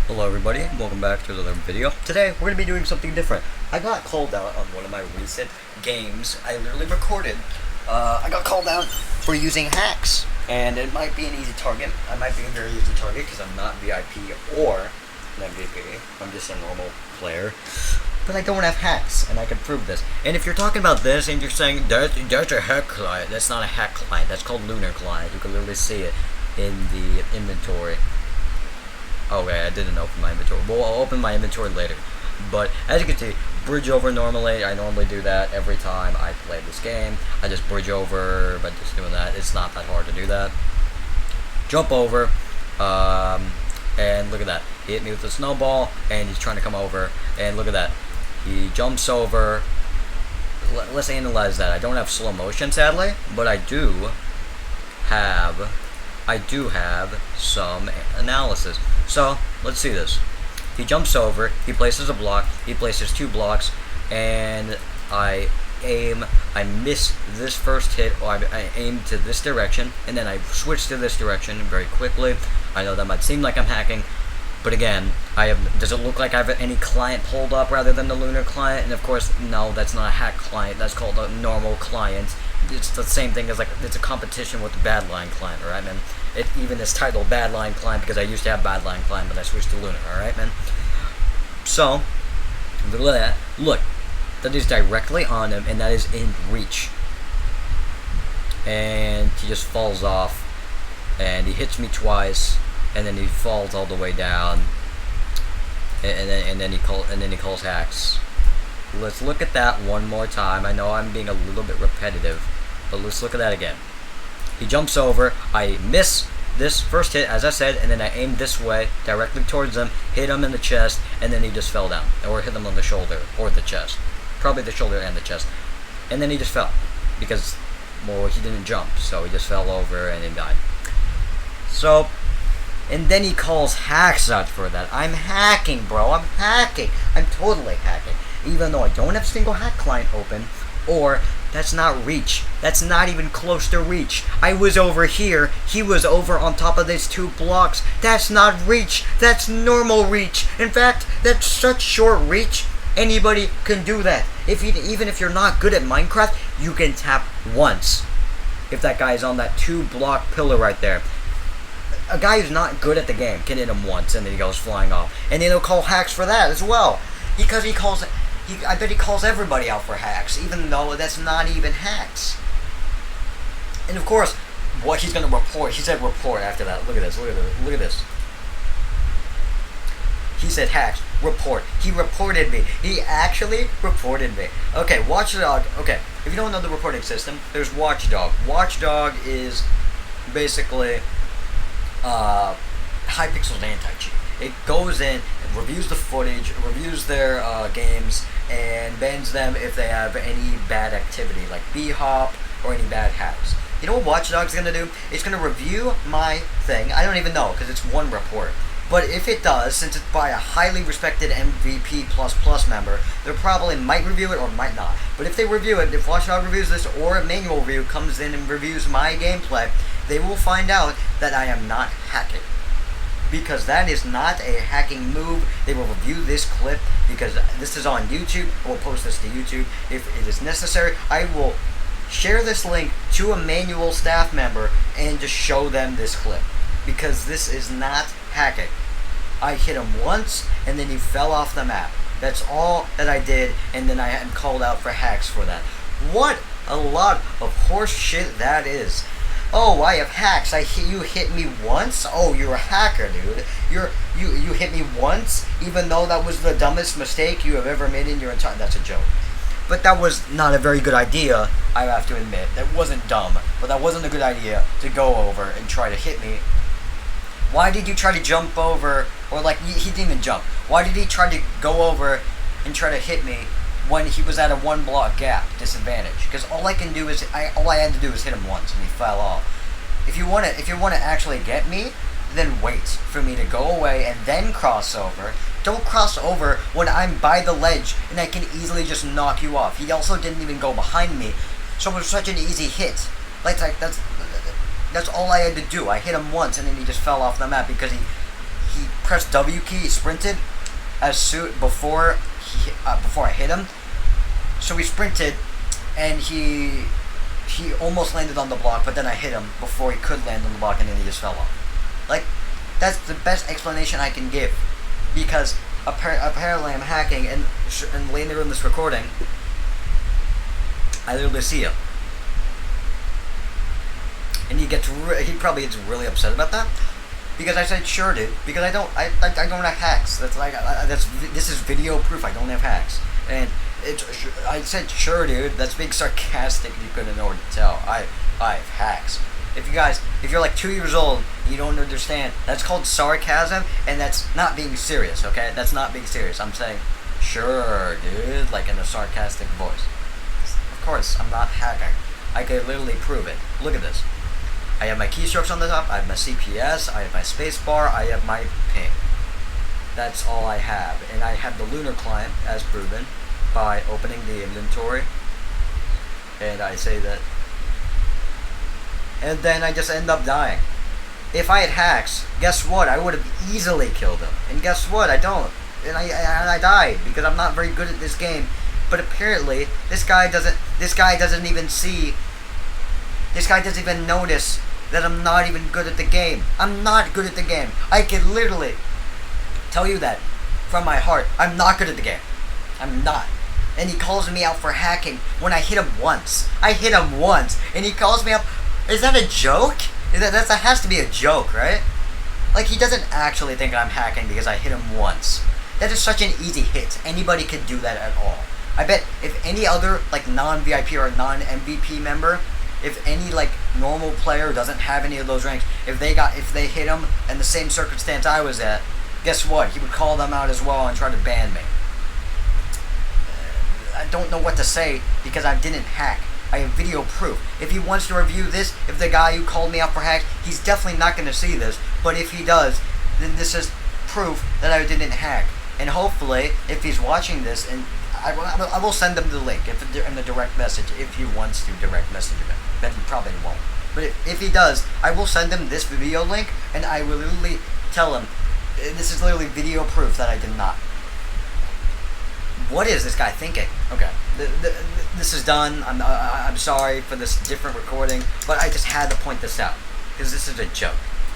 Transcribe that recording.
Hello everybody, welcome back to another video. Today we're going to be doing something different. I got called out on one of my recent games. I literally recorded. I got called out for using hacks. And it might be an easy target. I might be a very easy target because I'm not VIP or an MVP. I'm just a normal player. But I don't have hacks, and I can prove this. And if you're talking about this and you're saying, that's a hack client, that's not a hack client. That's called Lunar client. You can literally see it in the inventory. Okay, I didn't open my inventory. Well, I'll open my inventory later. But as you can see, bridge over normally. I normally do that every time I play this game. I just bridge over by just doing that. It's not that hard to do that. Jump over, and look at that. He hit me with a snowball, and he's trying to come over. And look at that. He jumps over. Let's analyze that. I don't have slow motion, sadly, but I do have some analysis. So, let's see this. He jumps over, he places a block, he places two blocks, and I miss this first hit, or I aim to this direction, and then I switch to this direction very quickly. I know that might seem like I'm hacking, but again, does it look like I have any client pulled up rather than the Lunar client? And of course, no, that's not a hack client, that's called a normal client. It's the same thing as, like, it's a competition with the Badline client, alright, man? It even is titled Badline client because I used to have Badline client, but I switched to Lunar, alright, man? So, look at that. Look, that is directly on him, and that is in reach. And he just falls off, and he hits me twice, and then he falls all the way down, and then he calls hacks. Let's look at that one more time. I know I'm being a little bit repetitive, but let's look at that again. He jumps over, I miss this first hit, as I said, and then I aim this way, directly towards him, hit him in the chest, and then he just fell down. Or hit him on the shoulder, or the chest. Probably the shoulder and the chest. And then he just fell, because, well, he didn't jump, so he just fell over and then died. So, and then he calls hacks out for that. I'm hacking, bro, I'm hacking. I'm totally hacking. Even though I don't have a single hack client open, or that's not reach. That's not even close to reach. I was over here. He was over on top of these two blocks. That's not reach. That's normal reach. In fact, that's such short reach. Anybody can do that. Even if you're not good at Minecraft, you can tap once. If that guy is on that 2-block pillar right there. A guy who's not good at the game can hit him once and then he goes flying off. And then he'll call hacks for that as well. Because I bet he calls everybody out for hacks, even though that's not even hacks. And of course, what he's going to report, he said report after that. Look at this, look at this, look at this. He said hacks, report. He reported me. He actually reported me. Okay, Watchdog, okay, if you don't know the reporting system, there's Watchdog. Watchdog is basically Hypixel's anti-cheat. It goes in, it reviews the footage, reviews their games, and bans them if they have any bad activity, like B-hop or any bad hacks. You know what Watchdog's going to do? It's going to review my thing. I don't even know, because it's one report. But if it does, since it's by a highly respected MVP++ member, they probably might review it or might not. But if they review it, if Watchdog reviews this, or a manual review comes in and reviews my gameplay, they will find out that I am not hacking. Because that is not a hacking move. They will review this clip because this is on YouTube. I will post this to YouTube if it is necessary. I will share this link to a manual staff member and just show them this clip. Because this is not hacking. I hit him once and then he fell off the map. That's all that I did, and then I am called out for hacks for that. What a lot of horse shit that is. Oh, I have hacks. You hit me once? Oh, you're a hacker, dude. You hit me once, even though that was the dumbest mistake you have ever made in your entire... That's a joke. But that was not a very good idea, I have to admit. That wasn't dumb, but that wasn't a good idea to go over and try to hit me. Why did you try to jump over, or like, he didn't even jump. Why did he try to go over and try to hit me when he was at a 1-block gap disadvantage? Because all I can do is, all I had to do was hit him once and he fell off. If you want to actually get me, then wait for me to go away and then cross over. Don't cross over when I'm by the ledge and I can easily just knock you off. He also didn't even go behind me, so it was such an easy hit. Like that's all I had to do. I hit him once and then he just fell off the map because he pressed W key, sprinted as soon before I hit him. So he sprinted, and he almost landed on the block, but then I hit him before he could land on the block, and then he just fell off. Like, that's the best explanation I can give, because apparently I'm hacking, and later in this recording, I literally see him, and he probably gets really upset about that, because I said sure, dude, because I don't have hacks. That's like this is video proof I don't have hacks, and I said sure, dude. That's being sarcastic. You couldn't know what to tell. I have hacks. If you're like 2 years old, you don't understand. That's called sarcasm, and that's not being serious. Okay, that's not being serious. I'm saying sure, dude, like in a sarcastic voice. Of course, I'm not hacking. I could literally prove it. Look at this. I have my keystrokes on the top, I have my CPS, I have my spacebar, I have my ping. That's all I have. And I have the lunar client, as proven, by opening the inventory. And I say that. And then I just end up dying. If I had hacks, guess what? I would have easily killed him. And guess what? I don't. And I died, because I'm not very good at this game. But apparently, this guy doesn't even notice that I'm not even good at the game. I'm not good at the game. I can literally tell you that from my heart. I'm not good at the game. I'm not. And he calls me out for hacking when I hit him once. I hit him once, and he calls me out. Is that a joke? That has to be a joke, right? Like, he doesn't actually think I'm hacking because I hit him once. That is such an easy hit. Anybody could do that at all. I bet if any other, like, non-VIP or non-MVP member, if any, like, normal player doesn't have any of those ranks, if they hit him in the same circumstance I was at, guess what? He would call them out as well and try to ban me. I don't know what to say because I didn't hack. I have video proof. If he wants to review this, if the guy who called me out for hacks, he's definitely not going to see this. But if he does, then this is proof that I didn't hack. And hopefully, if he's watching this, and I will send him the link in the direct message if he wants to direct message me. But he probably won't. But if he does, I will send him this video link, and I will literally tell him, this is literally video proof that I did not. What is this guy thinking? Okay, this is done. I'm sorry for this different recording, but I just had to point this out because this is a joke.